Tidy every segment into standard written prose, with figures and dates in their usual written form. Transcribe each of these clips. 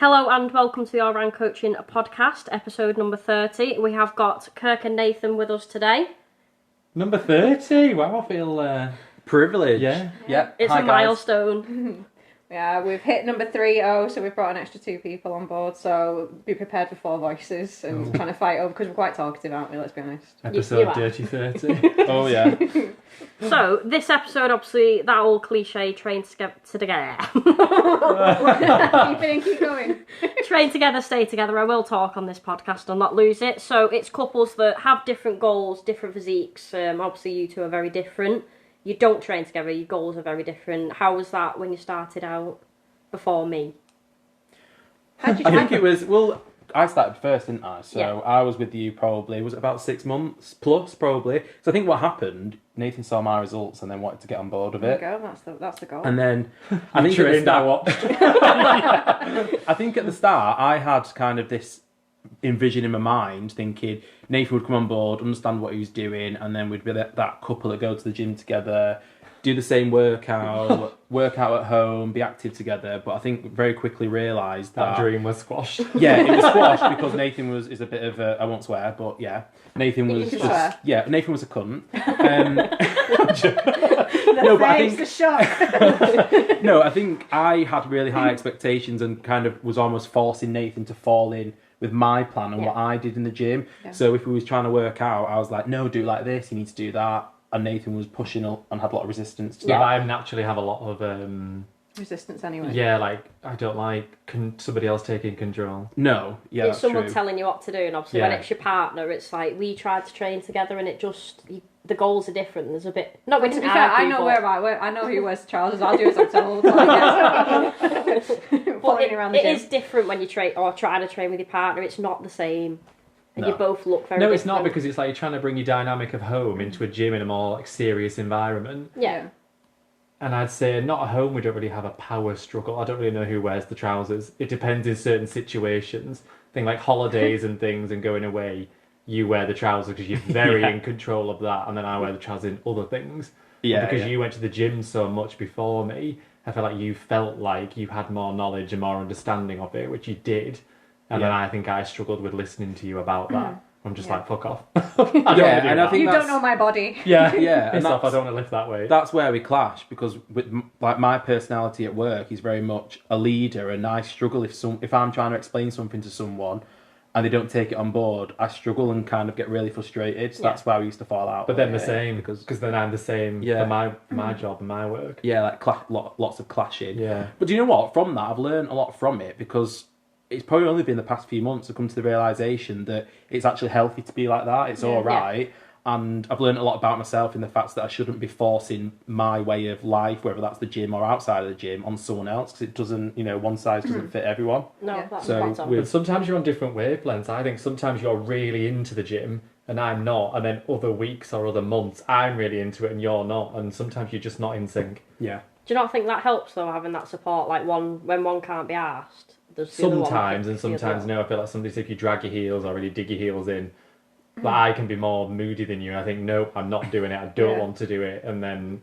Hello and welcome to the All Round Coaching podcast, episode number 30. We have got Kirk and Nathan with us today. Number 30? Wow, I feel privileged. Yeah. It's a milestone. Yeah, we've hit number 30, so we've brought an extra 2 people on board, so be prepared for 4 voices and trying to fight over, because we're quite talkative, aren't we, let's be honest. Episode Dirty 30. Oh, yeah. So, this episode, obviously, that old cliche, train together. Keep it in, keep going. Train together, stay together. I will talk on this podcast and not lose it. So, it's couples that have different goals, different physiques. Obviously, you two are very different. You don't train together, your goals are very different. How was that when you started out before me? I think it was, I started first, didn't I? So I was with you probably, was it about 6 months plus probably? So I think what happened, Nathan saw my results and then wanted to get on board with it. There you go, that's the goal. And then, I think at the start, I think at the start I had kind of this envision in my mind thinking Nathan would come on board, understand what he was doing, and then we'd be that couple that go to the gym together, do the same workout, work out at home, be active together. But I think very quickly realised that dream was squashed. Yeah, it was squashed because Nathan is a bit of a, I won't swear, but yeah, Nathan was just, Nathan was a cunt. No, but I think the shock. No, I think I had really high expectations and kind of was almost forcing Nathan to fall in with my plan and what I did in the gym. Yeah. So if we was trying to work out, I was like, no, do it like this, you need to do that. And Nathan was pushing up and had a lot of resistance to that. I naturally have a lot of resistance anyway. Yeah, like I don't like somebody else taking control. No, yeah, it's someone telling you what to do, and obviously when it's your partner, it's like we tried to train together, and it just the goals are different. There's a bit not. To be fair, I know where I know who wears trousers. I'll do as I'm told. It is different when you train or try to train with your partner. It's not the same. And you both look very different. It's not, because it's like you're trying to bring your dynamic of home into a gym in a more like serious environment. Yeah. And I'd say not at home we don't really have a power struggle. I don't really know who wears the trousers. It depends in certain situations. Things like holidays and things and going away, you wear the trousers because you're very in control of that, and then I wear the trousers in other things. Yeah. Because you went to the gym so much before me, I feel like you felt like you had more knowledge and more understanding of it, which you did. And then I think I struggled with listening to you about that. I'm just like, fuck off. I think you don't know my body. Yeah, and I don't want to lift that weight. That's where we clash, because with like my personality at work is very much a leader, and I struggle if I'm trying to explain something to someone and they don't take it on board. I struggle and kind of get really frustrated. So that's why we used to fall out. But then the same, because then I'm the same for my job and my work. Yeah, like lots of clashing. Yeah. But do you know what? From that, I've learned a lot from it, because it's probably only been the past few months I've come to the realisation that it's actually healthy to be like that. It's all right. Yeah. And I've learned a lot about myself in the fact that I shouldn't be forcing my way of life, whether that's the gym or outside of the gym, on someone else, because it doesn't, one size doesn't fit everyone. No, that's but sometimes you're on different wavelengths. I think sometimes you're really into the gym and I'm not, and then other weeks or other months I'm really into it and you're not, and sometimes you're just not in sync. Yeah. Do you not think that helps though, having that support, like when one can't be asked? Sometimes, and sometimes no. I feel like sometimes if you drag your heels or really dig your heels in, like I can be more moody than you, and I think, nope, I'm not doing it, I don't want to do it, and then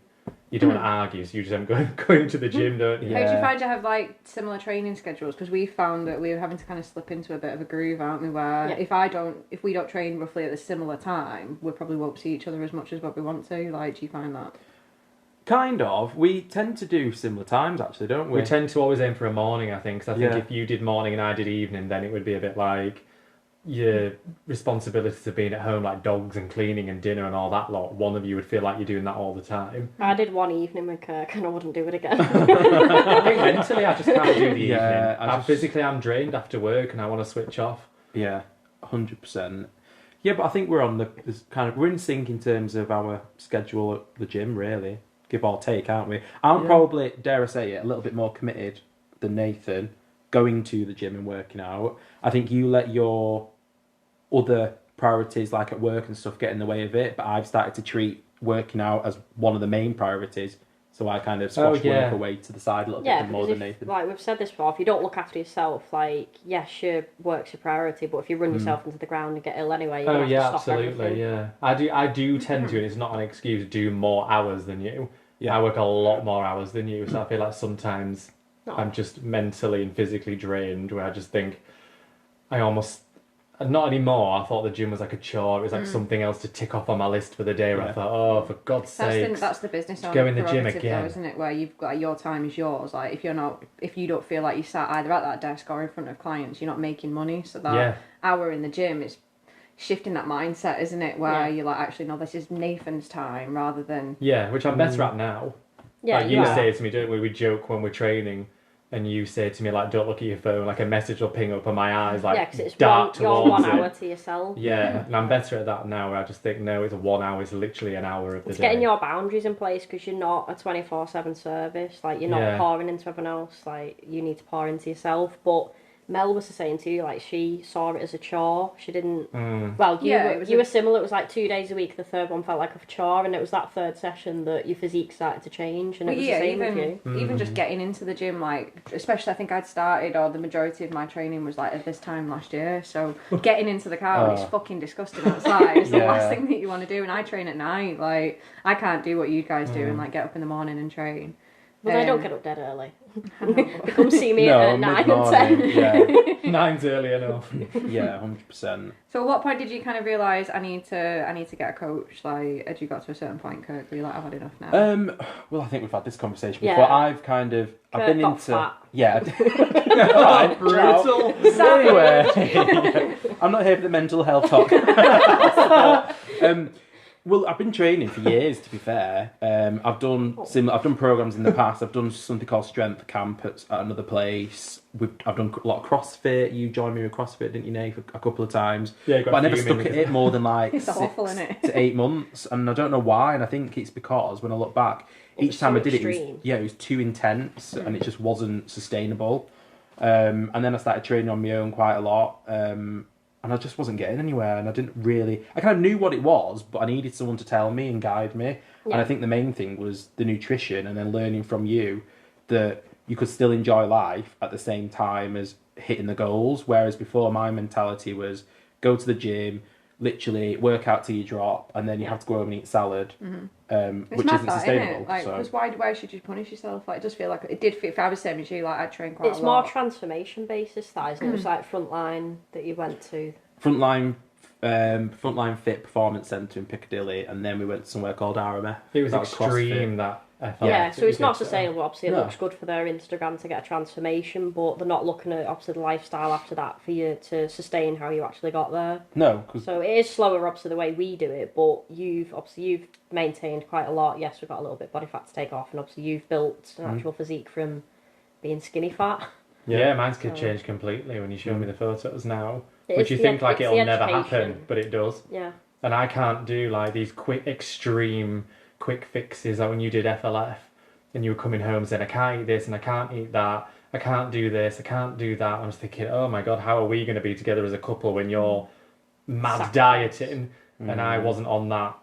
you don't want to argue, so you just end going to the gym, don't you? How do you find you have like similar training schedules? Because we found that we were having to kind of slip into a bit of a groove, aren't we, where if we don't train roughly at a similar time, we probably won't see each other as much as what we want to. Like, do you find that? Kind of. We tend to do similar times, actually, don't we? We tend to always aim for a morning, I think. Because I think if you did morning and I did evening, then it would be a bit like your responsibilities of being at home, like dogs and cleaning and dinner and all that lot. One of you would feel like you're doing that all the time. I did one evening with Kirk and I wouldn't do it again. I think mentally I just can't do the evening. Physically I'm drained after work and I want to switch off. Yeah, 100%. Yeah, but I think we're in sync in terms of our schedule at the gym, really. Give or take, aren't we? I'm probably, dare I say it, a little bit more committed than Nathan going to the gym and working out. I think you let your other priorities, like at work and stuff, get in the way of it, but I've started to treat working out as one of the main priorities. So I kind of squash work away to the side a little bit more than Nathan. Like we've said this before, if you don't look after yourself, like, yes, your work's your priority, but if you run yourself into the ground and get ill anyway, you're going to have to stop absolutely, everything. yeah. I do tend to, and it's not an excuse, do more hours than you. Yeah. I work a lot more hours than you, so I feel like sometimes I'm just mentally and physically drained, where I just think I almost... Not anymore. I thought the gym was like a chore. It was like something else to tick off on my list for the day. Where I thought, oh, for God's sake, that's the business owner go in the gym prerogative again, though, isn't it? Where you've got your time is yours. Like if you don't feel like you sat either at that desk or in front of clients, you're not making money. So that hour in the gym is shifting that mindset, isn't it? Where you're like, actually, no, this is Nathan's time rather than which I'm better at now. Yeah, like you say to me, don't we? We joke when we're training. And you say to me, like, don't look at your phone, like a message will ping up and my eyes, like, because it's dart your towards 1 hour to yourself. Yeah, and I'm better at that now, where I just think, no, it's 1 hour, it's literally an hour of the day. It's getting your boundaries in place, because you're not a 24/7 service, like, you're not pouring into everyone else, like, you need to pour into yourself, but Mel was saying to you, like, she saw it as a chore. She didn't... Well, you were similar. It was like 2 days a week. The third one felt like a chore, and it was that third session that your physique started to change, and it was the same with you. Even just getting into the gym, like, especially I think I'd started, or the majority of my training was, like, at this time last year, so getting into the car when it's fucking disgusting outside is the last thing that you want to do, and I train at night. Like, I can't do what you guys do and, like, get up in the morning and train. Well, I don't get up dead early. Come see me at 9 and 10. Yeah. 9's early enough. Yeah, 100%. So at what point did you kind of realise I need to get a coach? Like, had you got to a certain point, Kirk, where you're like, I've had enough now? Well, I think we've had this conversation before. I've been into... Fat. Yeah. Right, brutal. Anyway, I'm not here for the mental health talk. Well, I've been training for years, to be fair. I've done programs in the past. I've done something called strength camp at another place. I've done a lot of CrossFit. You joined me with CrossFit, didn't you, Nate, a couple of times? Yeah, but I never stuck at it more than like it's 6 awful, isn't it? to 8 months, and I don't know why. And I think it's because when I look back, each time I did it was too intense, and it just wasn't sustainable. And then I started training on my own quite a lot. And I just wasn't getting anywhere, and I kind of knew what it was, but I needed someone to tell me and guide me. Yeah. And I think the main thing was the nutrition, and then learning from you that you could still enjoy life at the same time as hitting the goals. Whereas before, my mentality was go to the gym, literally work out till you drop, and then you have to go home and eat salad, which isn't sustainable. Like, because why should you punish yourself? Like, it does feel like it did fit. If I was saying to you, like, I train quite a lot. It's more transformation basis, that isn't it? It was like Frontline that you went to. Frontline Fit Performance Centre in Piccadilly, and then we went to somewhere called RMF. It was extreme, that. So it's not sustainable. Obviously, it looks good for their Instagram to get a transformation, but they're not looking at obviously the lifestyle after that for you to sustain how you actually got there. No, so it is slower, obviously, the way we do it. But you've maintained quite a lot. Yes, we've got a little bit of body fat to take off, and obviously you've built an actual physique from being skinny fat. Yeah, mine's could change completely when you show me the photos now, which you think like it'll never happen, but it does. Yeah. And I can't do like these extreme quick fixes, like when you did FLF and you were coming home saying I can't eat this and I can't eat that, I can't do this, I can't do that. I was thinking, oh my god, how are we going to be together as a couple when you're mad dieting? And I wasn't on that.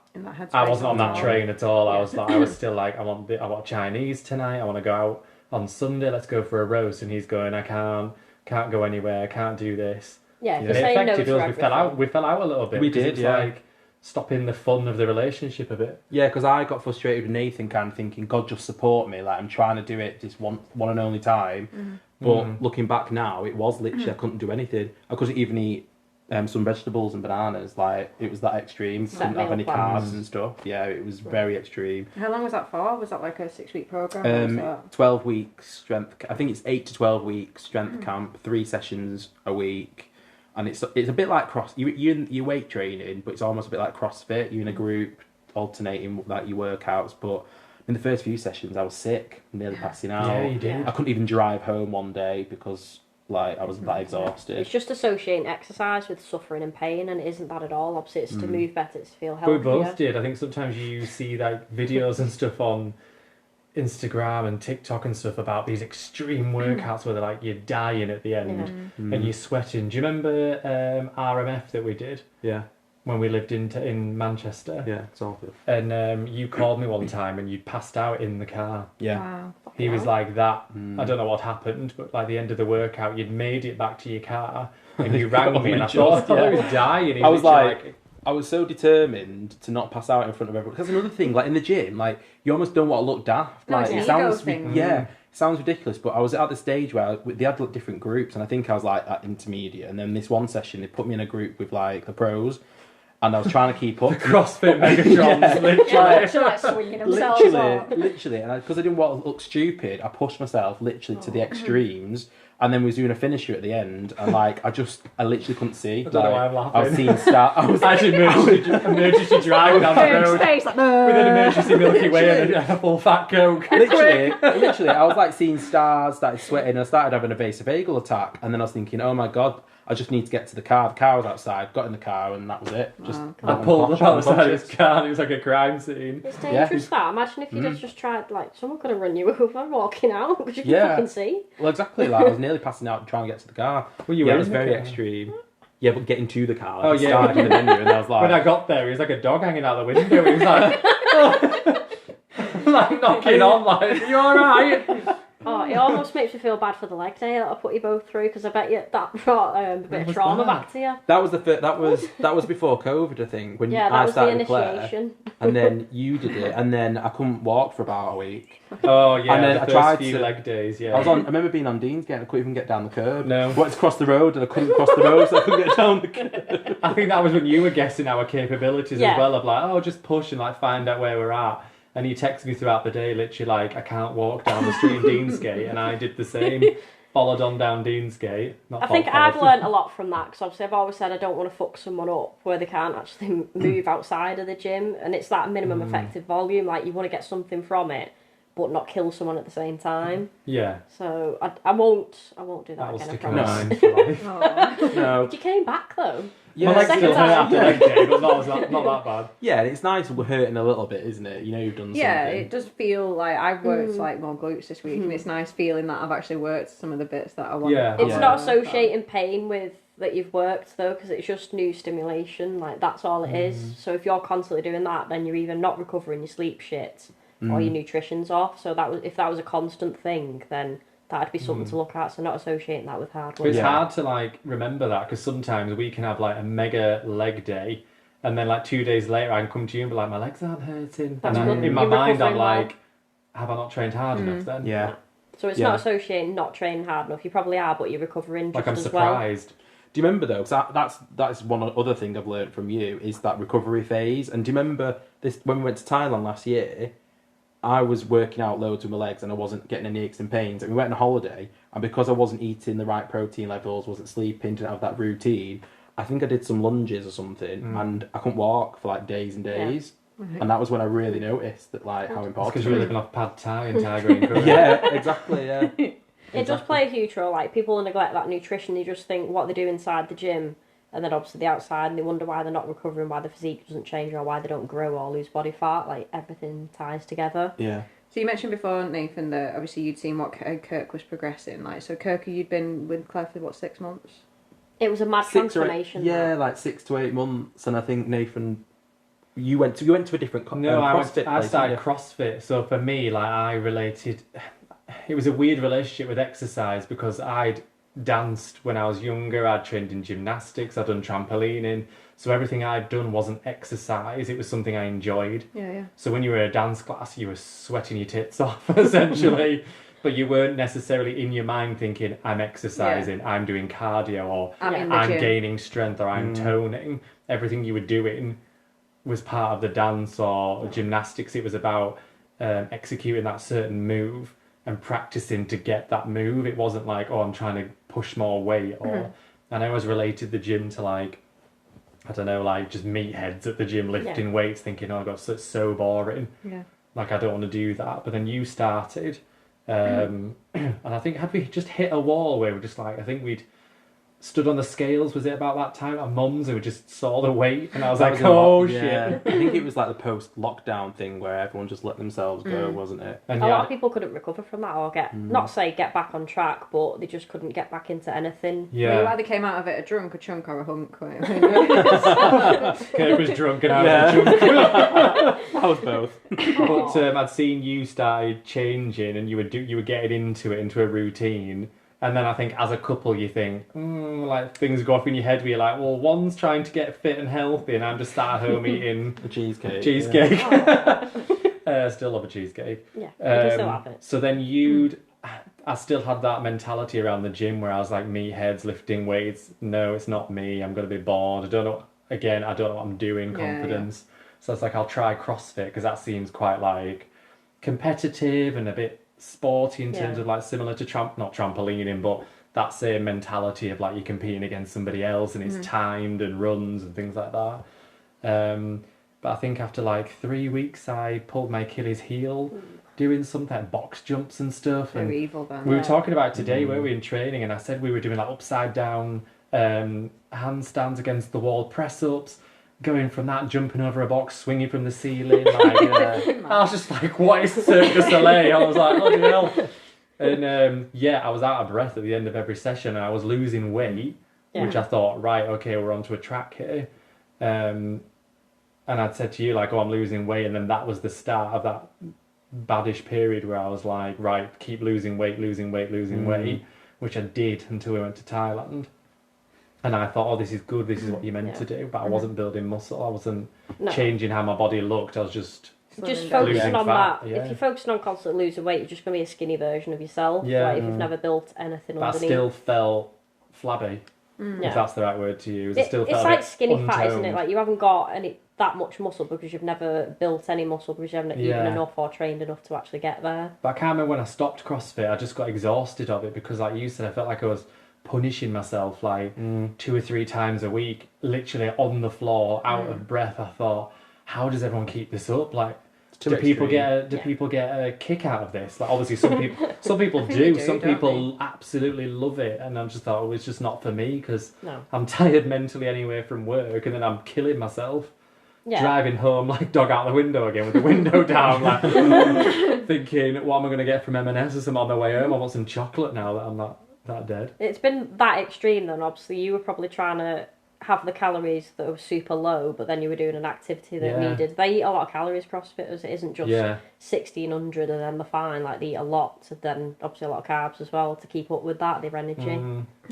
I wasn't on that train at all. I was still like, I want Chinese tonight, I want to go out on Sunday, let's go for a roast. And he's going, I can't go anywhere, I can't do this. Yeah, it affected us. We fell out a little bit. We did, like stopping the fun of the relationship a bit. Yeah, because I got frustrated with Nathan, kind of thinking, God, just support me. Like, I'm trying to do it this one and only time. But looking back now, it was literally, I couldn't do anything. I couldn't even eat some vegetables and bananas. Like, it was that extreme. Couldn't have any carbs and stuff. Yeah, it was very extreme. How long was that for? Was that like a 6-week program? 12 weeks strength. I think it's 8 to 12 weeks strength camp, 3 sessions a week. And it's a bit like you weight training, but it's almost a bit like CrossFit. You're in a group, alternating like your workouts. But in the first few sessions, I was sick, nearly passing out. Yeah, you did. I couldn't even drive home one day because like I was that exhausted. It's just associating exercise with suffering and pain, and it isn't that at all. Obviously, it's to move better, it's to feel healthier. We both did. I think sometimes you see like videos and stuff on Instagram and TikTok and stuff about these extreme workouts where they're like you're dying at the end and you're sweating. Do you remember RMF that we did? Yeah. When we lived in Manchester. Yeah, it's awful. And you called me one time and you'd passed out in the car. Yeah. Wow. He was like that. I don't know what happened, but by the end of the workout, you'd made it back to your car and you rang me and I thought I was dying. I was like, I was so determined to not pass out in front of everyone. Because another thing, like in the gym, like you almost don't want to look daft. No, Like it's an it sounds, ego thing. yeah, it sounds ridiculous, but I was at the stage where they had like different groups, and I think I was like at intermediate, and then this one session they put me in a group with like the pros, and I was trying to keep up. The CrossFit Megatrons, literally. Like swinging themselves off. Literally, and because I didn't want to look stupid, I pushed myself literally to the extremes, and then we was doing a finisher at the end, and like I literally couldn't see. I don't know why I'm laughing. I was seeing stars. I was actually emergency drive down the road Face like, no. with an emergency Milky Way and a full fat Coke. literally, I was like seeing stars, started sweating, and I started having a vasovagal attack, and then I was thinking, oh my god, I just need to get to the car. The car was outside, got in the car, and that was it. Just I pulled up outside his car and it was like a crime scene. It's dangerous that. Imagine if you just tried, like, someone could have run you over walking out because you could fucking see. Well, exactly. Like I was nearly passing out trying to get to the car. Well, it was very extreme. Yeah, but getting to the car. Like, Oh, yeah. started in the venue, and I was like, When I got there, he was like a dog hanging out the window. He was like, like knocking on, like, are you alright? Oh, it almost makes me feel bad for the leg day that I put you both through because I bet you that brought a bit of trauma back to you. that was that was before COVID, I think, when Yeah, that I was the started with Claire, initiation. and then you did it, and then I couldn't walk for about a week. Oh, yeah, And then the I first tried few to- leg days, yeah. I remember being on Deansgate, and I couldn't even get down the curb. No. I wanted to cross the road, and I couldn't cross the road, so I couldn't get down the curb. I think that was when you were guessing our capabilities Yeah. as well, of like, oh, just push and like find out where we're at. And you texted me throughout the day, literally like, I can't walk down the street in Deansgate, and I did the same. Followed on down Deansgate. I think I've learnt a lot from that because obviously I've always said I don't want to fuck someone up where they can't actually move outside of the gym, and it's that minimum effective volume. Like you want to get something from it, but not kill someone at the same time. Yeah. So I won't do that That'll again. I stick in promise. mind for life. No. But you came back though. Yeah, My legs second still hurt time. after leg day, but not that bad. yeah, it's nice we're hurting a little bit, isn't it? You know you've done Yeah, something. it does feel like I've worked like more glutes this week, and it's nice feeling that I've actually worked some of the bits that I want. Yeah. It's Yeah. not associating pain with that you've worked though, because it's just new stimulation. Like that's all it is. So if you're constantly doing that, then you're either not recovering, your sleep shit, or your nutrition's off. So if that was a constant thing, then that'd be something to look at. So not associating that with hard But work. it's hard to like remember that because sometimes we can have like a mega leg day, and then like 2 days later I can come to you and be like, my legs aren't hurting. That's And good. in my You're mind I'm recovering well. like, have I not trained hard enough then? Yeah. So it's Yeah. not associating not training hard enough. You probably are, but you're recovering just Like I'm as well. surprised. Do you remember though? Because that's one other thing I've learned from you is that recovery phase. And do you remember this when we went to Thailand last year? I was working out loads with my legs and I wasn't getting any aches and pains. And we went on holiday, and because I wasn't eating the right protein levels, wasn't sleeping, didn't have that routine, I think I did some lunges or something, and I couldn't walk for like days and days. And that was when I really noticed that like how important. Because you're living off pad thai and Thai green curry. Yeah, exactly. Yeah. It does play a huge role. Like people neglect that nutrition. They just think what they do inside the gym, and then obviously the outside, and they wonder why they're not recovering, why the physique doesn't change, or why they don't grow or lose body fat. Like everything ties together. Yeah. So you mentioned before, Nathan, that obviously you'd seen what Kirk was progressing. Like, so Kirk, you'd been with Claire for what, 6 months? It was a mad 6 or 8, transformation. yeah, that. like 6 to 8 months, and I think Nathan, you went to a different No, I CrossFit place, started didn't CrossFit. So for me, like I related, it was a weird relationship with exercise because I'd danced when I was younger. I'd trained in gymnastics. I'd done trampolining. So everything I'd done wasn't exercise. It was something I enjoyed. Yeah, yeah. So when you were in a dance class, you were sweating your tits off essentially. But you weren't necessarily in your mind thinking, I'm exercising, I'm doing cardio, or I'm in the I'm gym. gaining strength, or I'm toning. Everything you were doing was part of the dance or gymnastics. It was about executing that certain move and practicing to get that move. It wasn't like, oh, I'm trying to push more weight. Or and I always related the gym to like, I don't know, like just meatheads at the gym lifting weights, thinking, oh god, it's so boring. Yeah. Like I don't want to do that. But then you started, and I think had we just hit a wall where we're just like, I think we'd stood on the scales. Was it about that time? Our mums, and we just saw the weight, and I was That like, was a lot, oh yeah. shit. I think it was like the post-lockdown thing where everyone just let themselves go, wasn't it? And A lot yeah, of people couldn't recover from that or not get back on track, but they just couldn't get back into anything. You yeah. either came out of it a drunk, a chunk, or a hunk. Kirk was drunk and I was Yeah. drunk. I was both. But I'd seen you started changing, and you were getting into a routine. And then I think as a couple you think, like things go off in your head where you're like, well, one's trying to get fit and healthy, and I'm just sat at home eating The cheesecake. cheesecake. Still love a cheesecake. Yeah, you can still have it. So then you'd I still had that mentality around the gym where I was like, meatheads lifting weights. No, it's not me. I'm going to be bored. I don't know what I'm doing. Confidence. So it's like, I'll try CrossFit because that seems quite like competitive and a bit sporty in terms of like similar to not trampolining, but that same mentality of like you're competing against somebody else and it's timed and runs and things like that. But I think after like 3 weeks, I pulled my Achilles heel doing something like box jumps and stuff. Very and evil then. we were talking about it today, weren't we, in training, and I said we were doing like upside down handstands against the wall, press ups, going from that, jumping over a box, swinging from the ceiling. Like, I was just like, what is Cirque du Soleil? I was like, oh, hell. And I was out of breath at the end of every session, and I was losing weight, which I thought, right, okay, we're onto a track here. And I'd said to you, like, oh, I'm losing weight, and then that was the start of that baddish period where I was like, right, keep losing weight, which I did until we went to Thailand. And I thought, oh, this is good, this is what you're meant to do. But I wasn't building muscle, I wasn't changing how my body looked, I was just focusing on fat, that. If you're focusing on constantly losing weight, you're just going to be a skinny version of yourself. Yeah. Like, if you've never built anything but underneath. I still felt flabby, if that's the right word to use. It's like skinny fat, isn't it? untoned. Like, you haven't got that much muscle because you've never built any muscle because you haven't eaten enough or trained enough to actually get there. But I can't remember when I stopped CrossFit, I just got exhausted of it because, like you said, I felt like I was punishing myself like 2 or 3 times a week, literally on the floor, out of breath. I thought, how does everyone keep this up? Like, do people get a kick out of this? Like, obviously some people do. Some people absolutely love it, and I just thought, oh, it's just not for me because I'm tired mentally anyway from work, and then I'm killing myself. Driving home like dog out the window again with the window down, like thinking, what am I going to get from M&S or something on the way home? I want some chocolate now that I'm not that dead. It's been that extreme then. Obviously, you were probably trying to have the calories that were super low, but then you were doing an activity that needed. They eat a lot of calories, CrossFitters. It isn't just 1,600 and then they're fine. Like, they eat a lot, and then obviously a lot of carbs as well to keep up with that, their energy.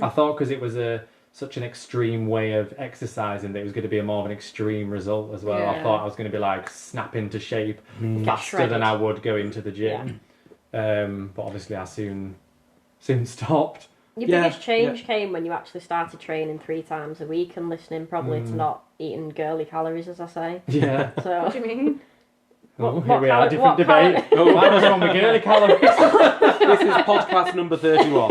I thought because it was such an extreme way of exercising that it was going to be a more of an extreme result as well. I thought I was going to be like snap into shape faster than I would go into the gym. But obviously I soon stopped. Your biggest change came when you actually started training 3 times a week and listening probably to not eating girly calories, as I say. Yeah. So, what do you mean? Here we are, different debate. Why was wrong with girly calories? This is podcast number 31.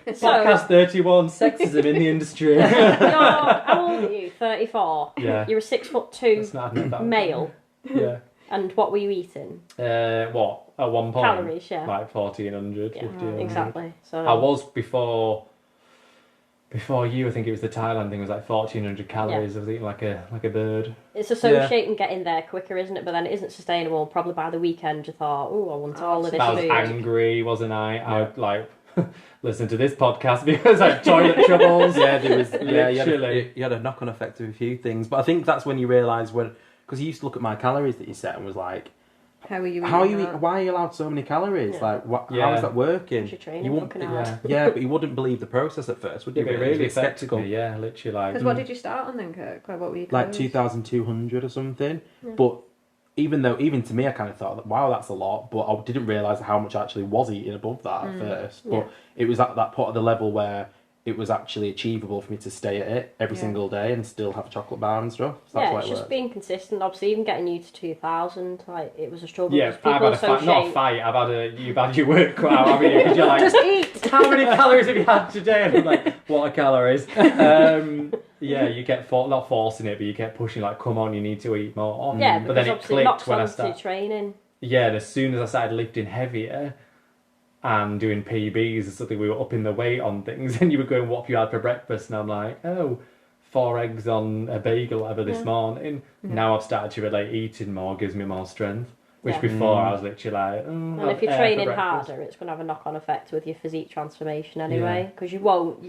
Podcast 31, sexism in the industry. How old are you? 34? Yeah. You're a 6'2" male. Yeah. And what were you eating? What? At one point? Calories, yeah. Like 1,400, 1,500. Exactly. So I was before you, I think it was the Thailand thing, was like 1,400 calories. I was eating like a bird. It's associating getting there quicker, isn't it? But then it isn't sustainable. Probably by the weekend you thought, oh, I want all of this food. I was angry, wasn't I? Yeah. I would like listen to this podcast because I had toilet troubles. Yeah, there was. You had a knock-on effect of a few things, but I think that's when you realise because you used to look at my calories that you set and was like, how are you? Why are you allowed so many calories? Yeah. Like, how is that working? You wouldn't, but you wouldn't believe the process at first, would you? It really affected me. Yeah, literally. Like, because what did you start on then, Kirk? Like, what were you? Like 2,200 or something. Yeah. But even to me, I kind of thought that, wow, that's a lot. But I didn't realise how much I actually was eating above that at first. But it was at that part of the level where it was actually achievable for me to stay at it every single day and still have a chocolate bar and stuff. So that's why it's just being consistent. Obviously, even getting you to 2,000, like, it was a struggle. Yeah, I've had a fight, not a fight. You've had your work cut out, haven't you? Because you're like, just eat. How many calories have you had today? And I'm like, what are calories? You kept not forcing it, but you kept pushing. Like, come on, you need to eat more. Yeah, but then it clicked when I started training. Yeah, and as soon as I started lifting heavier and doing PBs and something, we were upping the weight on things, and you were going, what have you had for breakfast? And I'm like, 4 eggs on a bagel, whatever, this morning. Now I've started to relate eating more, gives me more strength. Which before I was literally like, and if you're training harder, it's going to have a knock-on effect with your physique transformation anyway, because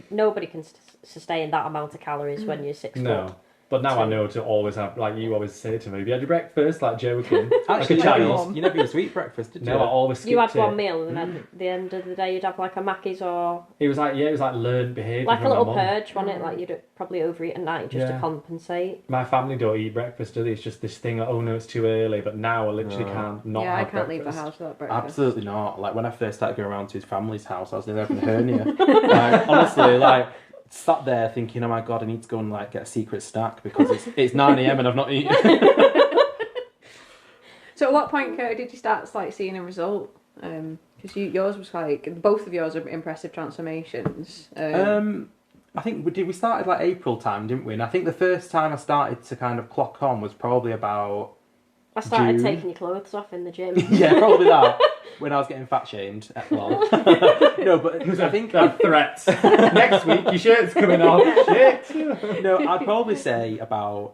nobody can sustain that amount of calories when you're 6 foot. But now I know to always have, like you always say to me, have you had your breakfast? Like joking. Like Actually, a child. you never eat a sweet breakfast, did you? No, I always skipped You had it. one meal, and then at the end of the day, you'd have like a Macca's or It was like learned behaviour. like a from little my mum. purge, wasn't it? Like you'd probably overeat at night just to Yeah. compensate. My family don't eat breakfast, do they? It's just this thing, like, oh no, it's too early. But now I literally No. can't not I have can't leave the breakfast. house without breakfast. Absolutely not. Like when I first started going around to his family's house, I was nearly having a hernia. Like, honestly, like sat there thinking, oh my god, I need to go and like get a secret snack because it's 9 a.m. and I've not eaten. So at what point, Kirk, did you start like seeing a result? Because yours was like both of yours are impressive transformations. I think we started like April time, didn't we? And I think the first time I started to kind of clock on was probably about I started June. taking your clothes off in the gym. yeah, probably that. When I was getting fat shamed. Lol. No, but I think That threats. Next week, your shirt's coming off. Shit. no, I'd probably say about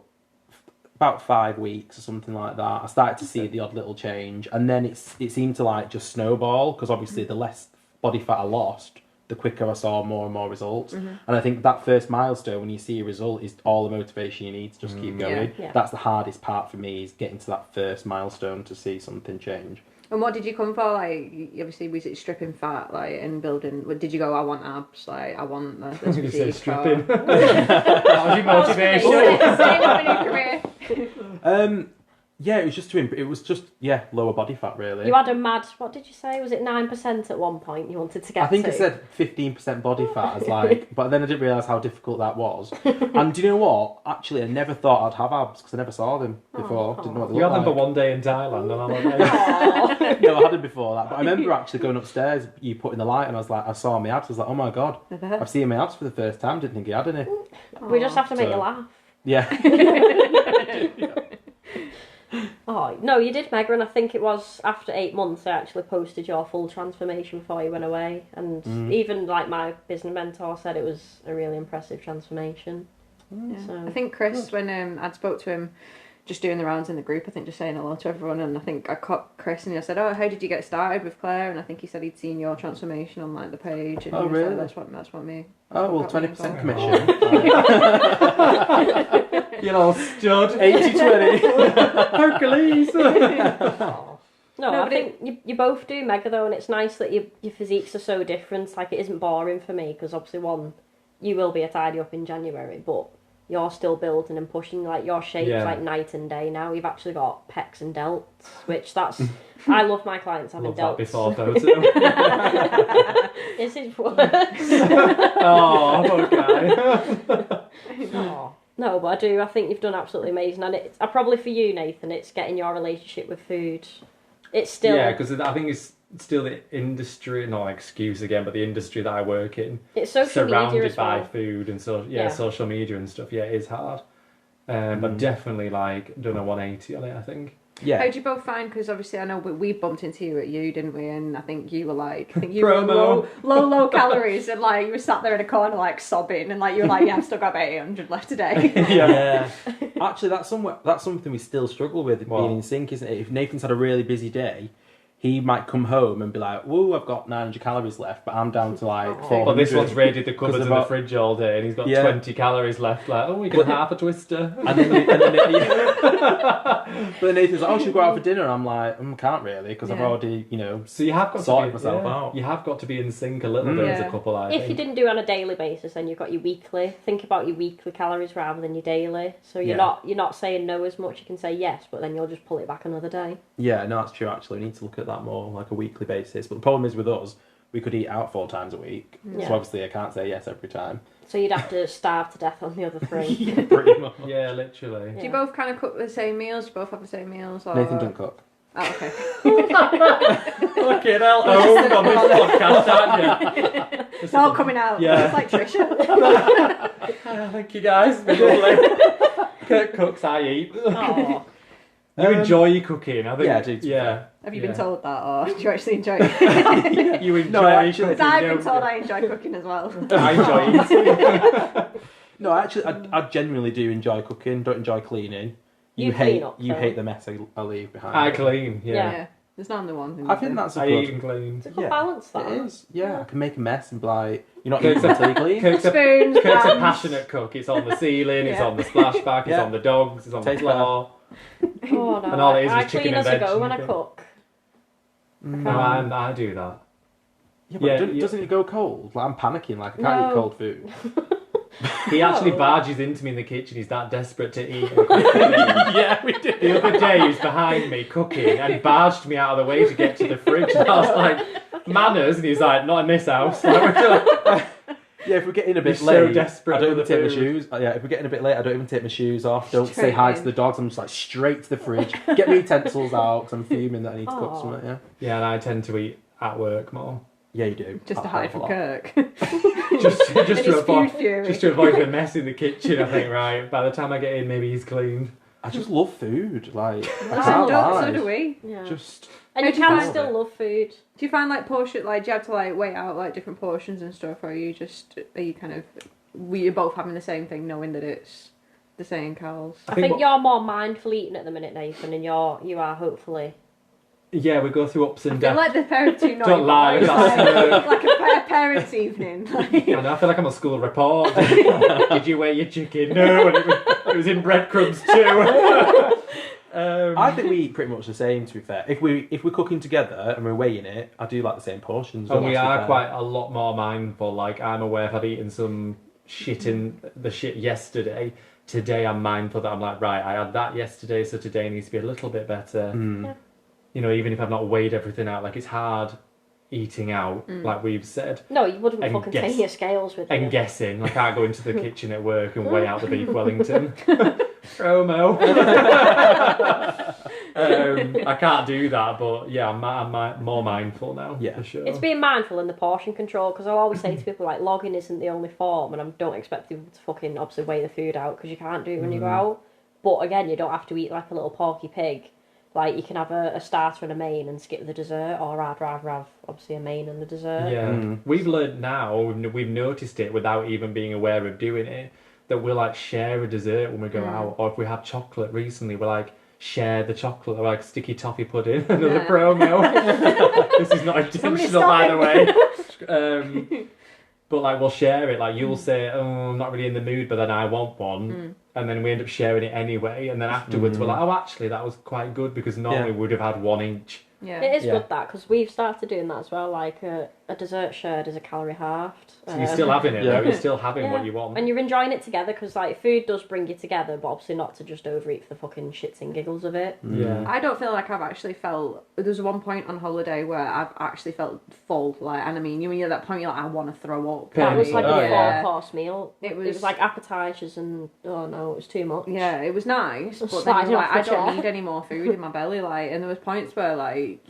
5 weeks or something like that. I started to see the odd little change, and then it seemed to like just snowball because obviously the less body fat I lost, the quicker I saw more and more results. And I think that first milestone when you see a result is all the motivation you need to just keep going. Yeah. That's the hardest part for me is getting to that first milestone to see something change. And what did you come for? Like, obviously, was it stripping fat, like, and building? Did you go, I want abs, like, I want the You say physique, stripping. or- That was your motivation. Staying up in your career. Yeah, it was just lower body fat really. You had a mad, what did you say? Was it 9% at one point you wanted to get I think to? I said 15% body fat as like, but then I didn't realise how difficult that was. And do you know what? Actually, I never thought I'd have abs because I never saw them before. Didn't know what they You had looked them for like. one day in Thailand, and I'm like, Aw. No, I had them before that. But I remember actually going upstairs, you putting the light, and I was like, I saw my abs. I was like, oh my god, I've seen my abs for the first time. Didn't think he had any. We just have to make So- you laugh. Yeah. Oh, no, you did, Megan, and I think it was after 8 months I actually posted your full transformation before you went away. And even, like, my business mentor said it was a really impressive transformation. Yeah. So, I think Chris, when I'd spoke to him, just doing the rounds in the group, I think just saying hello to everyone, and I think I caught Chris and I said, oh, how did you get started with Claire? And I think he said he'd seen your transformation on like the page. And Oh, he was like, really? that's what me. Oh, well, got me 20% involved. commission. you know, stud. 80-20. Hercules. no, No, I but think you both do, Mega, though, and it's nice that your physiques are so different. Like, it isn't boring for me, because obviously, one, you will be a tidy up in January, but you're still building and pushing. Like, your shape's like night and day now. You've actually got pecs and delts, which that's... I love my clients having Love that delts. before photo. This is worse. Oh, poor guy. Oh. No, but I do. I think you've done absolutely amazing, and it's probably for you, Nathan. It's getting your relationship with food. It's still Yeah, because I think it's still the industry, not an excuse again, but the industry that I work in, it's social media surrounded as by well. food and Yeah. social media and stuff. Yeah, it is hard. But definitely like done a 180 on it, I think. Yeah. How did you both find? Because obviously I know we bumped into you at you, didn't we? And I think you were like, I think you were Promo. low calories, and like you were sat there in a corner like sobbing, and like you were like, yeah, I've still got about 800 left today. Yeah. Actually, that's something we still struggle with What? being in sync, isn't it? If Nathan's had a really busy day, he might come home and be like, "Whoa, I've got 900 calories left, but I'm down to like 400." But this one's raided the cupboards Because in the about- fridge all day, and he's got Yeah. 20 calories left. Like, oh, we can half a twister. And then but then Nathan's like, "Oh, should we go out for dinner?" And I'm like, "Can't really, because I've Yeah. already, So you have got Sorted to be, myself out. You have got to be in sync a little bit as Yeah. a couple. I If think. you didn't do it on a daily basis, then you've got your weekly. Think about your weekly calories rather than your daily. So you're Yeah. not saying no as much. You can say yes, but then you'll just pull it back another day. Yeah, no, that's true. Actually, we need to look at that more like a weekly basis. But the problem is with us, we could eat out 4 times a week. Yeah. So obviously, I can't say yes every time. So you'd have to starve to death on the other 3. Pretty much. Yeah, literally. Do you both kind of cook the same meals? Do you both have the same meals? Or... Nathan doesn't cook. Oh, okay. Fucking hell, owned on this podcast, aren't you? It's all coming out. Yeah. It's like Trisha. Thank you guys. Lovely. Kirk cooks, I eat. Oh. You enjoy your cooking, I think. Yeah, I do, to be Yeah. Have you Yeah. been told that, or do you actually enjoy it? You enjoy No, actually- Because I've been don't told you? I enjoy cooking as well. I enjoy eating. No, actually, I genuinely do enjoy cooking. Don't enjoy cleaning. You hate clean up, you though. hate the mess I leave behind. I clean, Yeah. yeah. There's not the one. I think that's a I good... eat and clean. It's a good balance, that. It is. Yeah, I can make a mess and be like, you're not Kirk's eating until you clean. Kirk's a Spoons, Kirk's a pans. passionate cook. It's on the ceiling, it's Yeah. on the splashback, it's Yeah. on the dogs, it's on Tastes the floor. Oh no, And all it is I is chicken clean and as I veg go when I and cook. No, I do that. Yeah, but Yeah, doesn't it go cold? Like, I'm panicking, like, I can't No. eat cold food. He actually No. barges into me in the kitchen. He's that desperate to eat. Yeah, we do. The other day, he was behind me cooking and barged me out of the way to get to the fridge. And I was like, manners. And he's like, not in this house. Like, Yeah, if we're getting a bit You're so late, desperate I don't for even the take my food. shoes. Yeah, if we're getting a bit late, I don't even take my shoes off. Don't Straight say hi in. to the dogs. I'm just like straight to the fridge. Get my utensils out because I'm fuming that I need to cook Aw. something. Yeah, yeah, and I tend to eat at work more. yeah, you do. Just to A hide hell from of a lot. Kirk. Just And to his avoid food fury. just to avoid the mess in the kitchen. I think, right, by the time I get in, maybe he's cleaned. I just love food. Like, I So can't lie. so do we. Yeah. Just And How you do you can find still it? love food. Do you find like portion, like do you have to like weigh out like different portions and stuff, or are you kind of, we are both having the same thing, knowing that it's the same calories? I think think what- you're more mindful eating at the minute, Nathan, and you are hopefully. Yeah, we go through ups and I feel downs. like the parent two naughty Don't lie, boys, that's- like a parents' evening. Like, I know, I feel like I'm on school report. Did you weigh your chicken? No, and it was in breadcrumbs too. I think we eat pretty much the same. To be fair, if we're cooking together and we're weighing it, I do like the same portions. And don't we I, to be are fair? quite a lot more mindful. Like, I'm aware if I've eaten some shit in the shit yesterday, today I'm mindful that I'm like, right, I had that yesterday, so today needs to be a little bit better. Mm. Yeah. You know, even if I've not weighed everything out, like, it's hard eating out, like we've said, No, you wouldn't And fucking guess- take your scales with and you. guessing. Like, I can't go into the kitchen at work and weigh out the beef Wellington. Promo. I can't do that, but yeah, I'm more mindful now. Yeah. for sure. It's being mindful in the portion control, because I'll always say to people like logging isn't the only form, and I don't expect people to fucking obviously weigh the food out because you can't do it when you go out. But again, you don't have to eat like a little porky pig. Like, you can have a starter and a main and skip the dessert, or I'd rather have obviously a main and the dessert. Yeah, Mm. we've learned now, we've noticed it without even being aware of doing it, that we'll like share a dessert when we go out, or if we have chocolate recently, we're like, share the chocolate, or like sticky toffee pudding, another Yeah. promo. This is not intentional, stop by it. the way. But like, we'll share it, like you'll say, oh, I'm not really in the mood, but then I want one. And then we end up sharing it anyway, and then afterwards we're like, oh, actually, that was quite good, because normally we would have had one each. yeah. It is Yeah. good that, because we've started doing that as well. Like a dessert shared is a calorie halved. So you're still having it, Yeah. though. You're still having Yeah. what you want. And you're enjoying it together, because like food does bring you together, but obviously not to just overeat for the fucking shits and giggles of it. Yeah. I don't feel like I've actually felt. There's one point on holiday where I've actually felt full, like, and I mean, you at that point you're like, I want to throw up. That was like Oh, a yeah. 4-course meal. It It was- was like appetizers and oh no, it was too much. Yeah, it was nice, but then Sliding you're like, off I the don't chair. need any more food in my belly. Like, and there was points where like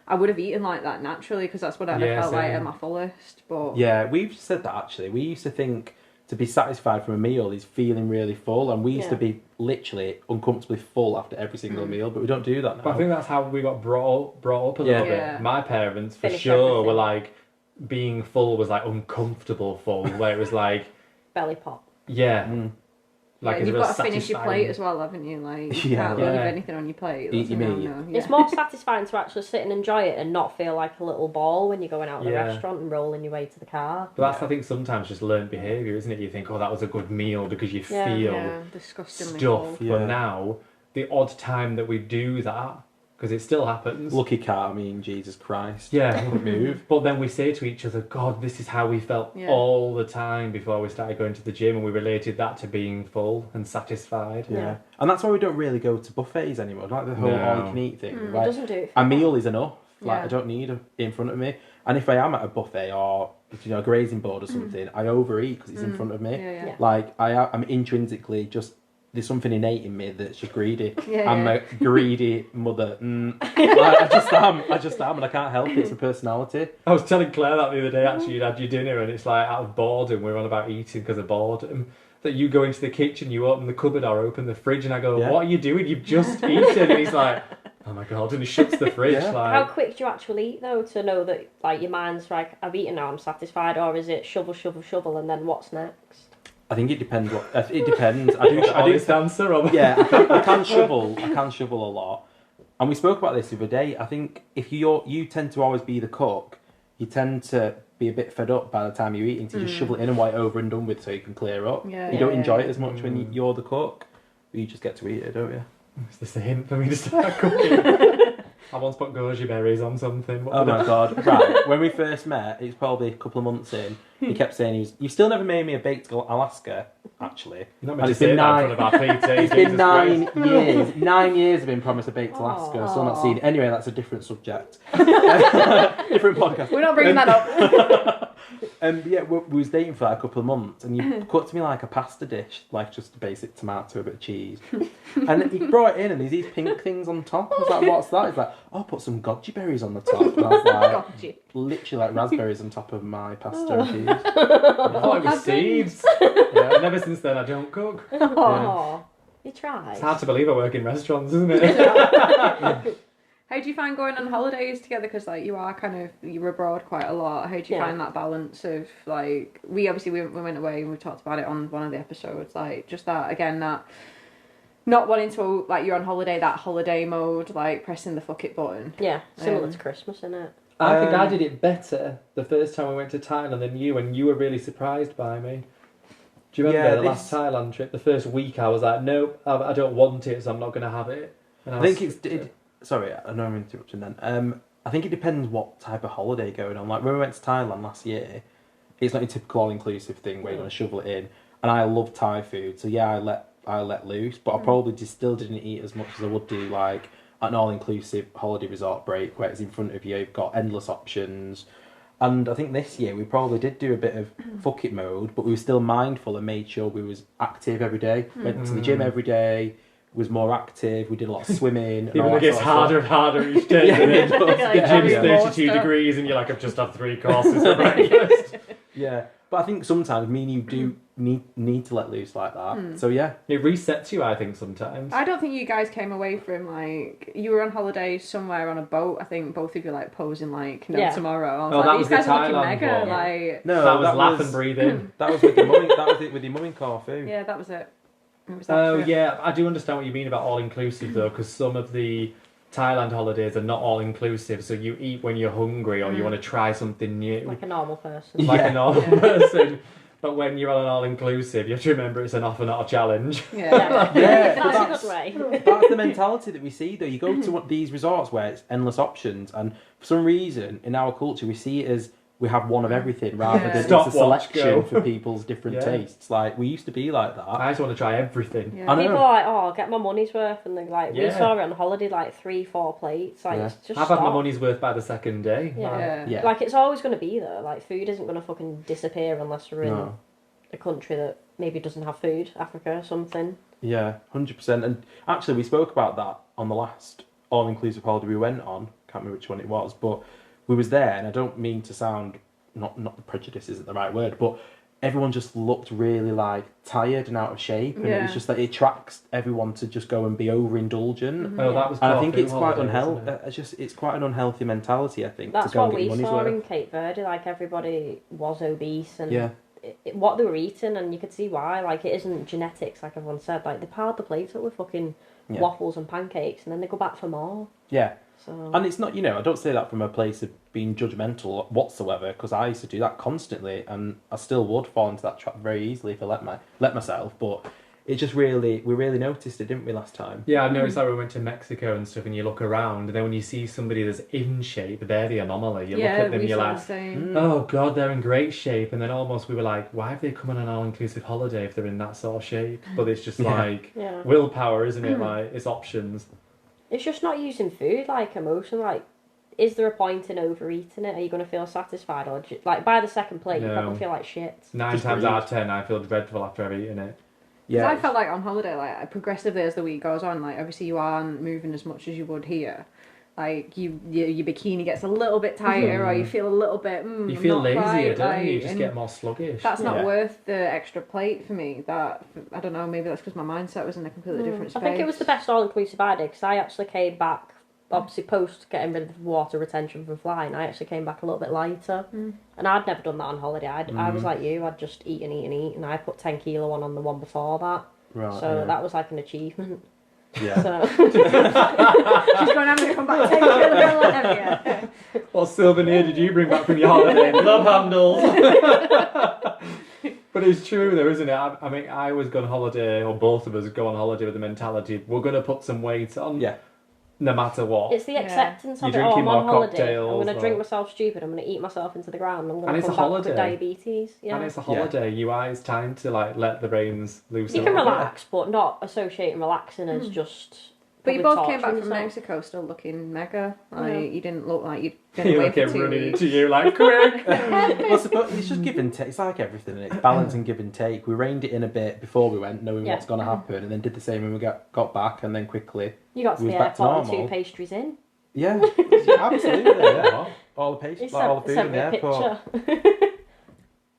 I would have eaten like that naturally because that's what I'd Yeah, have felt like same. at my fullest. But Yeah, we've said that actually. We used to think to be satisfied from a meal is feeling really full, and we used to Yeah. be literally uncomfortably full after every single meal, but we don't do that now. But I think that's how we got brought up a little Yeah. bit. My parents, for Finish sure, everything. were like, being full was like uncomfortable full, where it was like, Belly pop. yeah. Mm. Like, yeah, it's you've real got to finish your satisfying. plate as well, haven't you? Like, you Yeah. can't Yeah. leave anything on your plate. Eat your That's a meat. no-no, yeah. It's more satisfying to actually sit and enjoy it and not feel like a little ball when you're going out to the Yeah. restaurant and rolling your way to the car. But that's, I think, sometimes just learned behaviour, isn't it? You think, oh, that was a good meal because you Yeah. feel Yeah, disgustingly stuff. full. Yeah. But now, the odd time that we do that, because it still happens. Lucky cat, I mean, Jesus Christ. Yeah. Move. But then we say to each other, God, this is how we felt Yeah. all the time before we started going to the gym, and we related that to being full and satisfied. Yeah. Yeah. And that's why we don't really go to buffets anymore. Like the whole No. all you can eat thing. It Like, doesn't do it. For a me. meal is enough. Like Yeah. I don't need it in front of me. And if I am at a buffet or a grazing board or something, I overeat because it's in front of me. Yeah. Yeah. Like I'm intrinsically just there's something innate in me that's just greedy. Yeah, I'm yeah. a greedy mother. Like, I just am, and I can't help it. It's a personality. I was telling Claire that the other day, actually, you'd had your dinner, and it's like, out of boredom, we're on about eating because of boredom, that you go into the kitchen, you open the cupboard or open the fridge, and I go, Yeah. what are you doing? You've just eaten. And he's like, oh my God, and he shuts the fridge. Yeah. How Like, quick do you actually eat though to know that like your mind's like I've eaten now, I'm satisfied, or is it shovel, shovel, shovel, and then what's next? I think it depends. It depends. I do. honest answer. Or... Yeah, I can shovel. I can shovel a lot. And we spoke about this the other day. I think if you tend to always be the cook, you tend to be a bit fed up by the time you're eating to just shovel it in and white over and done with so you can clear up. Yeah, you don't enjoy it as much when you're the cook. You just get to eat it, don't you? Is this a hint for me to start cooking? I once put goji berries on something. Oh my god! Right, when we first met, it's probably a couple of months in. He kept saying "You still never made me a baked Alaska." Actually, You're not meant to say that in front of our PT. It's been 9 years. 9 years I've been promised a baked Alaska. Still not seen it. Anyway, that's a different subject. Different podcast. We're not bringing that up. Yeah, we was dating for like a couple of months, and you cooked me like a pasta dish, like just a basic tomato, a bit of cheese, and he brought it in, and there's these pink things on top. I was like, "What's that?" He's like, "Oh, put some goji berries on the top." And I was like, literally like raspberries on top of my pasta and cheese. Oh, it was seeds. Yeah, and ever since then, I don't cook. Oh, you try. It's hard to believe I work in restaurants, isn't it? How do you find going on holidays together? Because like you're abroad quite a lot. How do you find that balance of like we went away and we talked about it on one of the episodes. Like just that again that not wanting to like you're on holiday, that holiday mode, like pressing the fuck it button. Yeah, similar to Christmas, isn't it? I think I did it better the first time we went to Thailand than you, and you were really surprised by me. Do you remember the last Thailand trip? The first week I was like, nope, I don't want it, so I'm not going to have it. And I think sorry, I know I'm interrupting then. I think it depends what type of holiday going on. Like when we went to Thailand last year, it's not a typical all-inclusive thing where you're going to shovel it in. And I love Thai food, so yeah, I let loose. But I probably just still didn't eat as much as I would do like an all-inclusive holiday resort break where it's in front of you. You've got endless options. And I think this year we probably did do a bit of fuck it mode, but we were still mindful and made sure we was active every day. Went to the gym every day. Was more active. We did a lot of swimming. Even it gets harder and harder each day. The gym's 32 degrees and you're like, I've just had 3 courses for breakfast. Yeah, but I think sometimes me and you do need to let loose like that. So yeah. It resets you, I think, sometimes. I don't think you guys came away from like you were on holiday somewhere on a boat. I think both of you like posing like tomorrow. I was like, these guys are looking mega like no, that was laugh and breathe in. That was with your mum. That was it with your mum in Corfu. Yeah, that was it. Yeah, I do understand what you mean about all-inclusive though, because some of the Thailand holidays are not all-inclusive, so you eat when you're hungry or you want to try something new. Like a normal person. A normal person. But when you're on an all-inclusive, you have to remember it's an offer, not a challenge. Yeah. That's a good way. That's the mentality that we see though. You go to these resorts where it's endless options, and for some reason in our culture we see it as we have one of everything rather than it's a selection for people's different tastes. Like we used to be like that. I just want to try everything. Yeah. I know. People are like, oh, I'll get my money's worth, and they're like, we saw it on holiday, like 3-4 plates. Like, just I've had my money's worth by the second day. Yeah. Like it's always going to be there. Like food isn't going to fucking disappear unless you're in a country that maybe doesn't have food, Africa or something. Yeah, 100%. And actually, we spoke about that on the last all-inclusive holiday we went on. Can't remember which one it was, but we was there, and I don't mean to sound not the prejudice isn't the right word, but everyone just looked really like tired and out of shape, and it was just that it attracts everyone to just go and be overindulgent. Oh, that was. And I think it's quite unhealthy. It's quite an unhealthy mentality. I think that's to go what and get we money's saw worth. in Cape Verde. Like everybody was obese, and what they were eating, and you could see why. Like it isn't genetics, like everyone said. Like they piled the plates up with fucking waffles and pancakes, and then they go back for more. Yeah. So. And it's not, I don't say that from a place of being judgmental whatsoever, because I used to do that constantly, and I still would fall into that trap very easily if I let myself. But it just we really noticed it, didn't we, last time? Yeah, I noticed that we went to Mexico and stuff, and you look around, and then when you see somebody that's in shape, they're the anomaly. You look at them, and you're like, oh god, they're in great shape, and then almost we were like, why have they come on an all-inclusive holiday if they're in that sort of shape? But it's just like willpower, isn't it? Like it's options. It's just not using food like emotion. Like, is there a point in overeating it? Are you going to feel satisfied, or like by the second plate you probably feel like shit? 9 times out of 10, I feel dreadful after I've eaten it. Yeah, I felt like on holiday, like progressively as the week goes on, like obviously you aren't moving as much as you would here. Like your bikini gets a little bit tighter, or you feel a little bit. You feel lazier, don't you? You just get more sluggish. That's not worth the extra plate for me. That I don't know. Maybe that's because my mindset was in a completely different space. I think it was the best all-inclusive I did, because I actually came back. Obviously, post getting rid of the water retention from flying, I actually came back a little bit lighter. And I'd never done that on holiday. I was like you. I'd just eat, and I put 10 kilo on the one before that. Right, so that was like an achievement. Yeah. So She's going, I'm going to come back 10 kilo heavier. What souvenir did you bring back from your holiday? Love handles. But it's true though, isn't it? I mean, I was going on holiday, or both of us go on holiday with the mentality, we're going to put some weight on. Yeah. No matter what. it's the acceptance of You're it. Oh, I'm drinking on more holiday. cocktails, I'm going to or- drink myself stupid. I'm going to eat myself into the ground. I'm going And to it's come a back with holiday. diabetes. Yeah. And it's a holiday. It's time to like let the reins loose. You a can little bit. relax, but not associating relaxing as just. But you probably both came back torturing from yourself. Mexico still looking mega. Like, Yeah. you didn't look like you'd been You away look for at 2 running weeks. into you like, quick! Well, I suppose it's just give and take. It's like everything, and it's balance and give and take. We reined it in a bit before we went, knowing Yeah. what's going to happen, and then did the same when we got back, and then quickly. You got to We the was back to airport with 2 normal. pastries in. Yeah, absolutely. Yeah. All the He patients, like all the food sent in me the a airport. picture.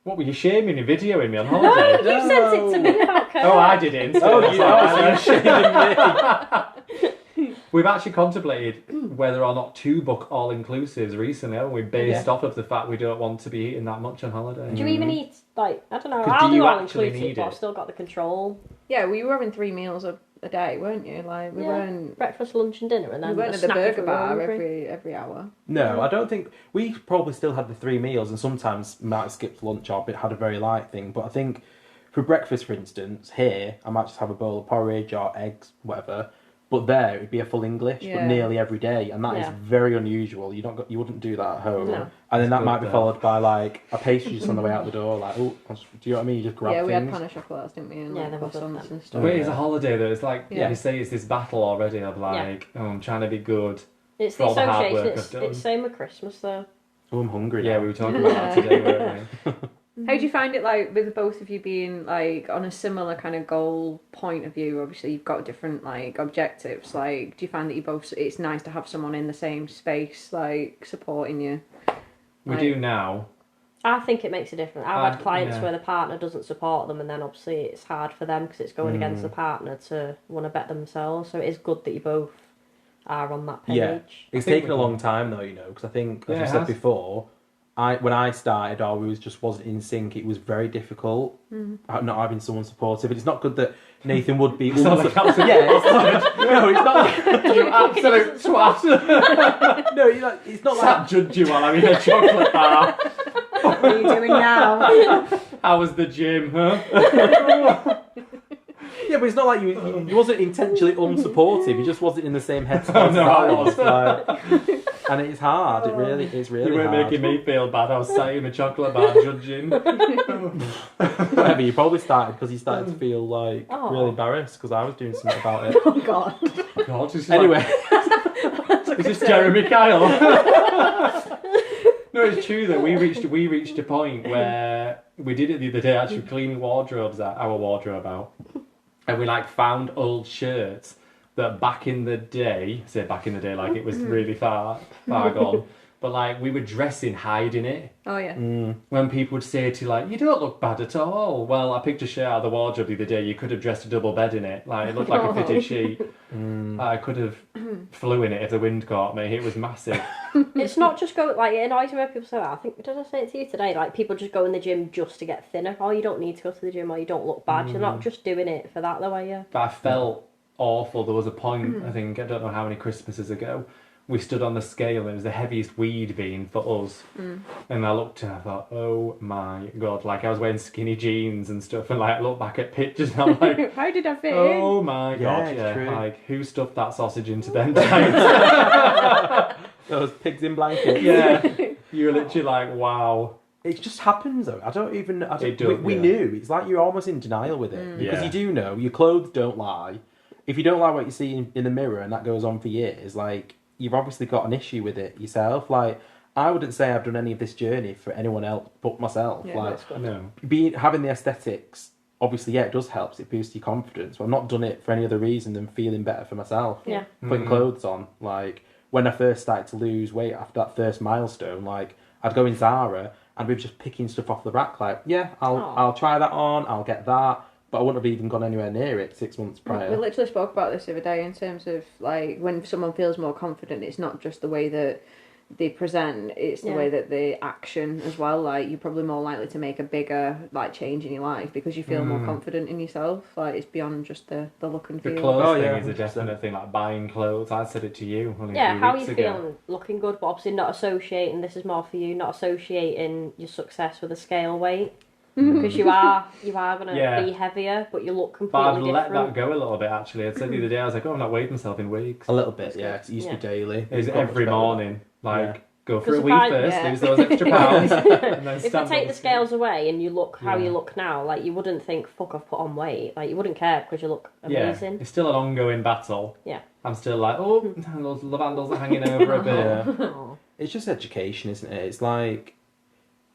What were you shaming and videoing me on No, holiday? you sent it to me about Kirk. Oh, I didn't. Oh, That's you all right. are shaming me. We've actually contemplated whether or not to book all-inclusives recently, haven't we? Based off of the fact we don't want to be eating that much on holiday. Do you even eat, like, I don't know, 'Cause I'll do you do all actually inclusive, need but I've it? still got the control. Yeah, well, you were having 3 meals a day, weren't you? Like, we weren't. Breakfast, lunch, and dinner, and We then weren't a at the snack if burger we were bar hungry. every hour. No, I don't think we probably still had the 3 meals, and sometimes might have skipped lunch or had a very light thing. But I think for breakfast, for instance, here I might just have a bowl of porridge or eggs, whatever. But there it'd be a full English, but Yeah. nearly every day, and that is Yeah. very unusual. You wouldn't do that at home. No. And then that Good might be though. followed by like a pastry just on the way out the door. Like, oh, do you know what I mean? You just grab Yeah, we things. had pan of chocolates, didn't we? And Yeah, like they were good croissants then. and stuff. But it's a holiday though. It's like Yeah. you say, it's this battle already of like, oh, I'm trying to be good. It's For the all the hard association, work it's I've done. same with Christmas though. Oh, I'm hungry. Yeah, now. we were talking about that today, weren't we? How do you find it, like, with both of you being like on a similar kind of goal point of view? Obviously, you've got different like objectives. Like, do you find that you both? It's nice to have someone in the same space, like supporting you. We Like- do now. I think it makes a difference. I've had clients yeah. where the partner doesn't support them, and then obviously it's hard for them because it's going against the partner to want to bet themselves. So it is good that you both are on that page. Yeah. It's think taken we a can- long time though, you know, because I think, as Yeah, you it said has. before, when I started or we just wasn't in sync, it was very difficult not having someone supportive. It's not good that Nathan would be. not like absolute- yeah, it's not, no, it's not. Like, You absolute twat! no, it's not Sat like. judge you while I'm in a chocolate bar. What are you doing now? How was the gym, huh? Yeah, but it's not like you wasn't intentionally unsupportive. You just wasn't in the same headspace. Oh, no, I as was. like, and it's hard. It's really You weren't hard. making me feel bad. I was sat in a chocolate bar judging. Whatever. You probably started because you started to feel like Oh. really embarrassed because I was doing something about it. Oh God. God, this is Anyway. like, is this Jeremy Kyle? No, it's true though. We reached a point where we did it the other day. Actually, cleaning our wardrobe out, and we like found old shirts that back in the day, like it was really far gone. But like we were dressing, hiding it. Oh yeah. When people would say to you, like, you don't look bad at all. Well, I picked a shirt out of the wardrobe the other day. You could have dressed a double bed in it. Like, it looked like a fitted sheet. I could have flew in it if the wind caught me. It was massive. It's not just go like it annoys me when people say that. I think did I say it to you today? Like people just go in the gym just to get thinner. Oh, you don't need to go to the gym, or you don't look bad. You're not just doing it for that, though, are you? But I felt awful. There was a point, I think, I don't know how many Christmases ago, we stood on the scale and it was the heaviest we'd been for us. And I looked and I thought, oh my God, like I was wearing skinny jeans and stuff, and like I look back at pictures and I'm like, How did I fit in? oh my Yeah, God, it's yeah, true. like who stuffed that sausage into them tights? Those pigs in blankets. Yeah, you were literally like, wow. It just happens though. I don't. It does, we yeah. knew. It's like you're almost in denial with it because Yeah. you do know your clothes don't lie. If you don't like what you see in the mirror and that goes on for years, like you've obviously got an issue with it yourself. Like I wouldn't say I've done any of this journey for anyone else but myself. Yeah, like that's good. No. having the aesthetics. Obviously, yeah, it does help. It boosts your confidence. But I've not done it for any other reason than feeling better for myself. Yeah. Putting clothes on, like when I first started to lose weight after that first milestone, like I'd go in Zara and we'd just picking stuff off the rack. Like, yeah, I'll try that on. I'll get that. But I wouldn't have even gone anywhere near it 6 months prior. We literally spoke about this the other day in terms of like when someone feels more confident, it's not just the way that they present, it's the way that they action as well. Like, you're probably more likely to make a bigger like change in your life because you feel more confident in yourself. Like, it's beyond just the look and feel. The clothes thing yeah, is a definite thing, like buying clothes. I said it to you only a few how weeks you ago. feeling looking good, but obviously not associating, this is more for you, not associating your success with a scale weight. Because you are going to be heavier, but you look But I've completely let different. that go a little bit, actually. I said the other day, I was like, oh, I'm not weighing myself in weeks. A little bit, yeah. 'Cause it used to be daily. It's every morning. Like, go for a 'Cause wee first, lose those extra pounds, and then If stand you take on the scales away and you look how you look now, like, you wouldn't think, fuck, I've put on weight. Like, you wouldn't care because you look amazing. Yeah, it's still an ongoing battle. Yeah. I'm still like, oh, those lavanders are hanging over a bit. Oh. It's just education, isn't it? It's like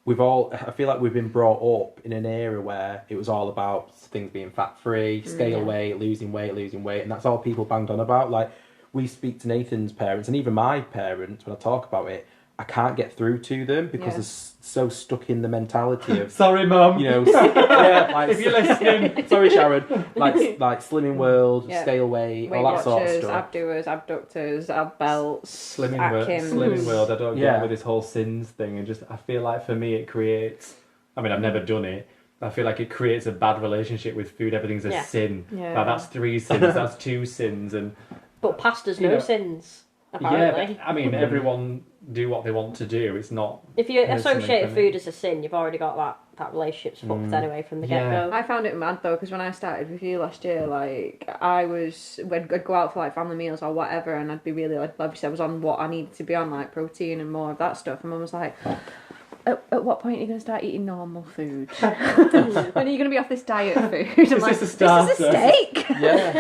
I feel like we've been brought up in an era where it was all about things being fat free, scale weight, losing weight, and that's all people banged on about. Like, we speak to Nathan's parents and even my parents when I talk about it, I can't get through to them because they're so stuck in the mentality of Sorry, Mum. you know, like, If you're listening. sorry, Sharon, like Slimming World, scale weight, all that sort of Watchers, stuff. abdoers, abductors, ab belts, Slimming World, I don't get Yeah. with this whole sins thing, and just I feel like for me it creates. I mean, I've never done it. I feel like it creates a bad relationship with food. Everything's a sin. Yeah. Like, that's 3 sins. That's 2 sins, and But pasta's You no know, sins, apparently. yeah. But, I mean, everyone do what they want to do. It's not. If you personally associate for me. food as a sin, you've already got that relationship's fucked anyway from the get-go. I found it mad though, because when I started with you last year, like, I'd go out for like family meals or whatever, and I'd be really, like, obviously I was on what I needed to be on, like protein and more of that stuff, and Mum was like, at what point are you going to start eating normal food? When are you going to be off this diet food? I'm like, this a starter? This is a steak. Yeah.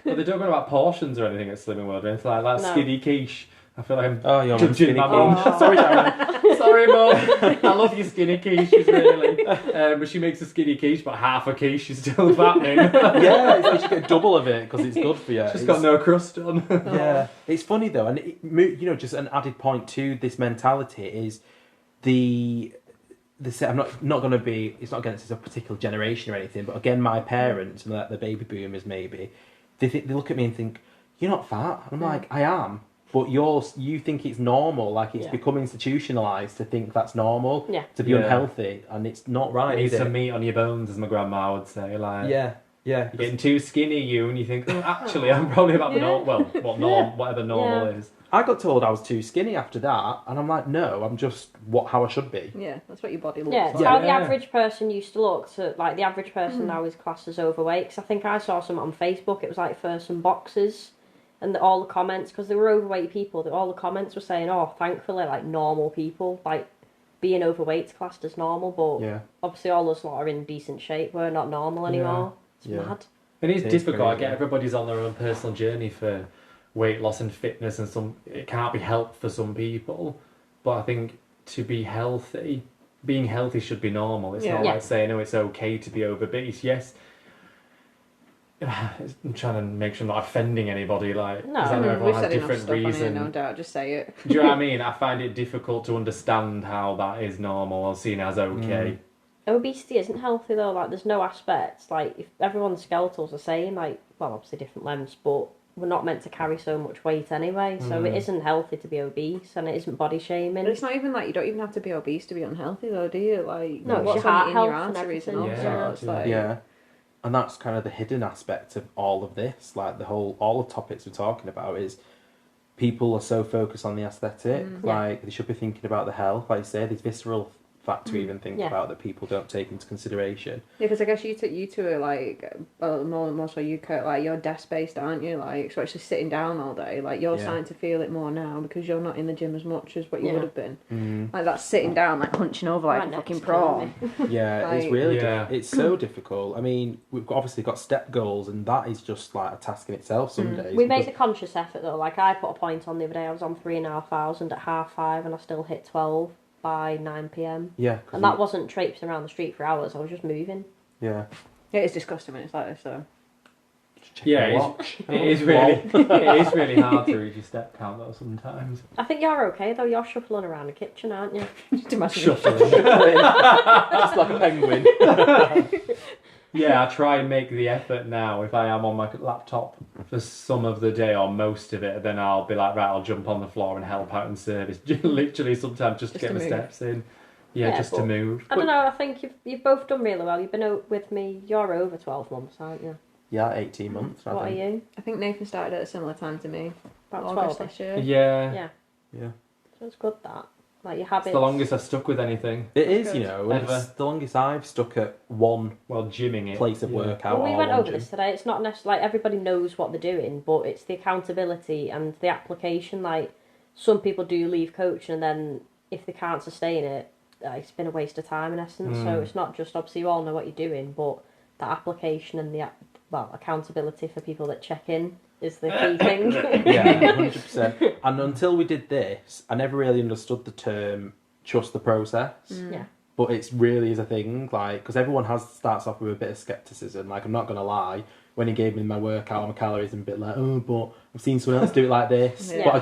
But they don't go about portions or anything at Slimming World. It's like No. skinny quiche. I feel like I'm You're judging my mum. Sorry, Sharon. Sorry, Mum. I love your skinny quiches, really. But she makes a skinny quiche, but half a quiche is still fattening. Yeah, you should get double of it because it's good for you. She's got no crust on. Yeah, it's funny though, and you know, just an added point to this mentality is the I'm not going to be. It's not against a particular generation or anything, but again, my parents and like the baby boomers maybe, they look at me and think, "You're not fat." And I'm like, "I am." But you think it's normal, like it's become institutionalised to think that's normal, to be unhealthy, and it's not right. You need is some it? meat on your bones, as my grandma would say. Like, Yeah. you're getting too skinny, and you think, oh, actually, I'm probably about the whatever normal is. I got told I was too skinny after that, and I'm like, no, I'm just how I should be. Yeah, that's what your body looks Yeah, like. it's how the average person used to look. So, like, the average person now is classed as overweight. Because I think I saw some on Facebook. It was like for some boxes, and all the comments, because they were overweight people, all the comments were saying, "Oh, thankfully, like normal people, like being overweight's classed as normal." But obviously, all us lot are in decent shape. We're not normal anymore. It's mad. And it's difficult. I crazy. get everybody's on their own personal journey for weight loss and fitness, and it can't be helped for some people. But I think to be healthy, being healthy should be normal. It's not like saying, "Oh, it's okay to be obese." Yes, I'm trying to make sure I'm not offending anybody. Like, No. because I know everyone We've has said enough different stuff on here, reasons. no doubt. Just say it. Do you know what I mean? I find it difficult to understand how that is normal or seen as okay. Obesity isn't healthy though. Like, there's no aspects. Like, if everyone's skeletals are saying, like, well, obviously different lengths, but we're not meant to carry so much weight anyway. So it isn't healthy to be obese, and it isn't body shaming. But it's not even like you don't even have to be obese to be unhealthy, though, do you? Like, No, it's what's your heart in your health and arteries and all everything. sorts. Like, Yeah, and that's kind of the hidden aspect of all of this. Like all the topics we're talking about is people are so focused on the aesthetic. Like, they should be thinking about the health. Like you say, there's visceral fact to even think about that people don't take into consideration. Yeah, because I guess you two are like, more so you, Kirk, like, you're desk based, aren't you? Like, so actually sitting down all day. Like, you're starting to feel it more now because you're not in the gym as much as what you would have been. Like, that's sitting down, like hunching over like My a fucking neck's prawn. Yeah, Like- it's really Yeah. it's so difficult. I mean, we've obviously got step goals, and that is just like a task in itself some days. We make the because- conscious effort though. Like, I put a point on the other day. I was on 3,500 at 5:30, and I still hit 12 by 9 p.m. Yeah, 'cause And that wasn't traipsing around the street for hours. I was just moving. yeah. Yeah, it's disgusting when it's like this, though. Check Yeah, your it's- watch. It is really, it is really hard to read your step count though sometimes. I think you're okay though. You're shuffling around the kitchen, aren't you? Just imagine. Just like a penguin. Yeah, I try and make the effort now. If I am on my laptop for some of the day or most of it, then I'll be like, right, I'll jump on the floor and help out in service. Literally, sometimes just to get my steps in. Yeah, just to move. I don't know, I think you've both done really well. You've been with me, you're over 12 months, aren't you? Yeah, 18 months. What are you? I think Nathan started at a similar time to me. About August 12 last year. Yeah. So it's good that. Like your habits. It's the longest I've stuck with anything. It is, good. It's the longest I've stuck at one gymming it. place of workout. Well, we or went one over gym. this today. It's not necessarily like everybody knows what they're doing, but it's the accountability and the application. Like some people do leave coaching, and then if they can't sustain it, it's been a waste of time in essence. So it's not just obviously you all know what you're doing, but the application and the accountability for people that check in is the key thing. Yeah, 100%. And until we did this, I never really understood the term trust the process. Yeah. But it really is a thing, like, because everyone starts off with a bit of skepticism. Like, I'm not going to lie, when he gave me my workout and my calories, I'm a bit like, oh, but I've seen someone else do it like this. Yeah. But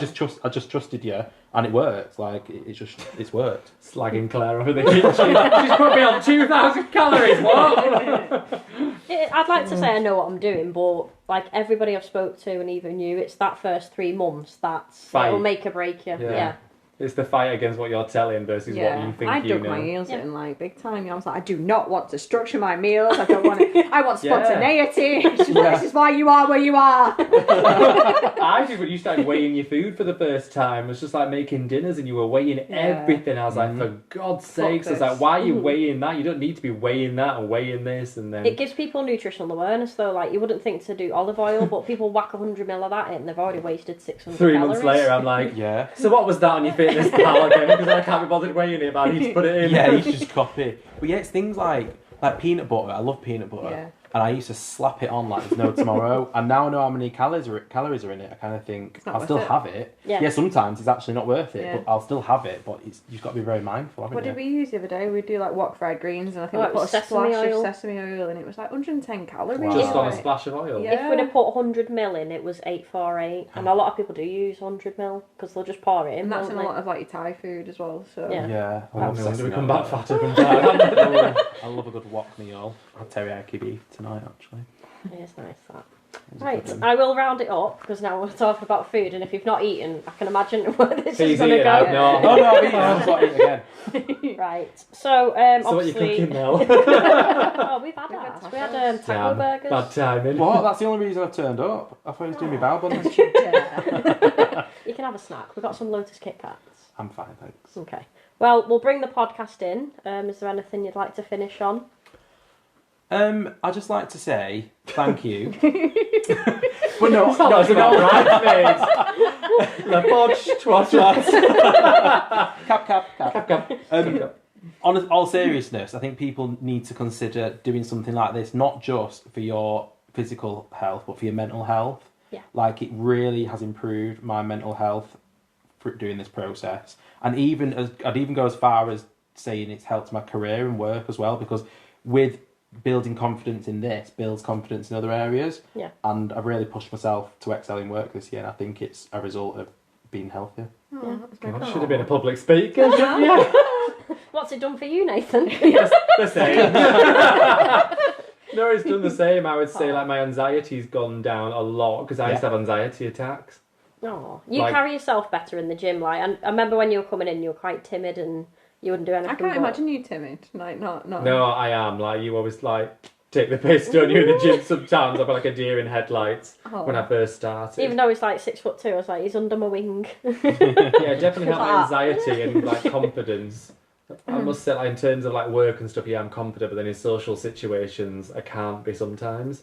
I just trusted you, and it worked. Like, it's worked. Slagging Claire over the kitchen. She's put me on 2,000 calories. What? I'd like to say I know what I'm doing, but like everybody I've spoke to, and even you, it's that first 3 months that'll make or break you. Yeah. It's the fight against what you're telling versus what you think I you dug know. my heels in like big time. I was like, I do not want to structure my meals. I don't want it. I want spontaneity. This is why you are where you are. I did when you started weighing your food for the first time. It was just like making dinners and you were weighing everything. I was like, for God's sakes, I was like, why are you weighing that? You don't need to be weighing that and weighing this. And then it gives people nutritional awareness though. Like you wouldn't think to do olive oil, but people whack 100 ml of that in, and they've already wasted 600 3 calories. months later, I'm like, Yeah. so what was that on your fitness pal again? Because I can't be bothered weighing it, but I need to put it in. Yeah, you should just copy. But yeah, it's things like peanut butter. I love peanut butter. Yeah. And I used to slap it on like there's no tomorrow. And now I know how many calories are in it. I kind of think not I'll still worth it. have it. Yeah. Sometimes it's actually not worth it, Yeah. but I'll still have it. But you've got to be very mindful, haven't What you? did we use the other day? We'd do like wok fried greens, and I think Oh, we it put a was sesame splash oil. of sesame oil, and it was like 110 calories. Wow. Just on a Like, splash of oil. Yeah. If we'd have put 100 ml in, it was 848, and a lot of people do use 100 ml because they'll just pour it in. And that's won't in a they? lot of like your Thai food as well. So Yeah. Yeah. I Oh, love no wonder sesame we come oil. back fatter from time. I love a good wok meal. I'll have teriyaki beef tonight, actually. It is nice that. It's a Right, good one. I will round it up because now we're talking about food, and if you've not eaten, I can imagine where this is He's going to eating go. out, no. Oh no, I've eaten. I've got to eat again. Right, so So what are you obviously, cooking now? oh, we've had We've had ours. We had tacos. taco burgers. Bad timing. What? That's the only reason I've turned up. I thought he was doing me bow buns. yeah. You can have a snack. We've got some Lotus Kit Kats. I'm fine, thanks. Okay. Well, we'll bring the podcast in. Is there anything you'd like to finish on? I'd just like to say thank you. But no, It's not no, like no, about bridesmaids. La Podge, twat twat. Cap. On all seriousness, I think people need to consider doing something like this, not just for your physical health, but for your mental health. Yeah. Like, it really has improved my mental health for doing this process. And I'd even go as far as saying it's helped my career and work as well, because with building confidence in this builds confidence in other areas. Yeah. And I've really pushed myself to excel in work this year, and I think it's a result of being healthier. Oh, that's very God, I cool. should have been a public speaker. Yeah. What's it done for you, Nathan? The same. No, it's done the same. I would say like my anxiety's gone down a lot because I used to have anxiety attacks. Oh, you Like- carry yourself better in the gym. Like, and I remember when you were coming in, you were quite timid and you wouldn't do anything. I can't but- imagine you timid. Like, not. No, I am. Like, you always, like, take the piss, don't you, in the gym sometimes. I've got, like, a deer in headlights when I first started. Even though he's like 6'2", I was like, he's under my wing. Yeah, definitely have my anxiety and, like, confidence. I must say, like, in terms of, like, work and stuff, yeah, I'm confident, but then in social situations, I can't be sometimes.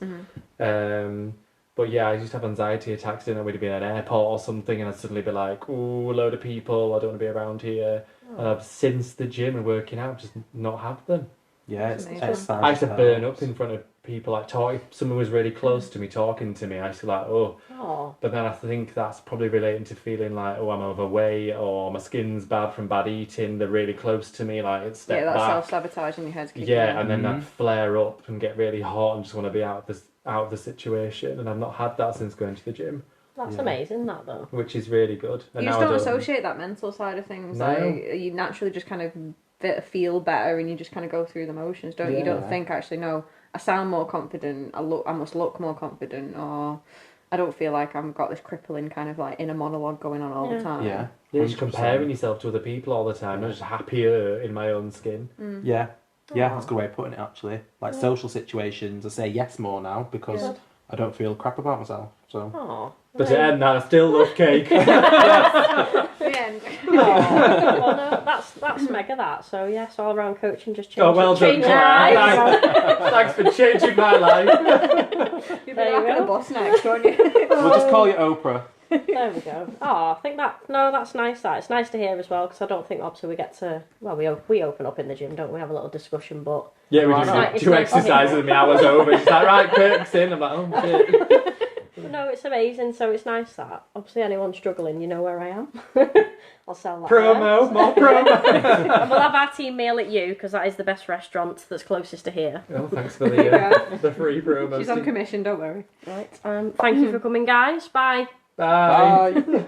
But yeah, I used to have anxiety attacks, didn't I? We'd be in an airport or something, and I'd suddenly be like, ooh, a load of people, I don't want to be around here. And I've, since the gym and working out, just not have them. Yeah, it's Amazing. exercise. I used to burn up in front of people, like, if someone was really close to me, talking to me, I used to like, oh. Oh, But then I think that's probably relating to feeling like, oh, I'm overweight, or my skin's bad from bad eating, they're really close to me, like, it's step Yeah, that back. self-sabotage in your head. Yeah, and then that flare up and get really hot and just want to be out of the situation, and I've not had that since going to the gym, that's amazing, that though. which is really good. And You now just I don't associate that mental side of things. No. Like, you naturally just kind of feel better and you just kind of go through the motions, don't you? You don't Yeah. think, actually, no, I sound more confident, I must look more confident, or I don't feel like I've got this crippling kind of like inner monologue going on all the time. Yeah. Yeah, just 100%. comparing yourself to other people all the time. I'm just happier in my own skin. Yeah. Yeah, that's a good way of putting it, actually. Like, social situations, I say yes more now because I don't feel crap about myself. So. Oh. But to end that, I still love cake. The end. Well, no, that's mega that. So yes, all round coaching just changed. Oh, well done, changed Claire. lives. Thanks for changing my life. You'll be There you back at the go. boss next, won't you? We'll just call you Oprah. There we go. Oh, I think that's nice. That it's nice to hear as well because I don't think obviously we get to we open up in the gym, don't we? Have a little discussion, but Yeah, we Why just not? do two exercises and the hour's over. She's like, right, Kirk's in. I'm like, oh shit. no, it's amazing. So it's nice that obviously anyone struggling, you know where I am. I'll sell that. Promo, more promo. And we'll have our team meal at you because that is the best restaurant that's closest to here. Oh, thanks for the free promo. She's on commission, don't worry. Right. Thank you for coming, guys. Bye. Bye. Bye.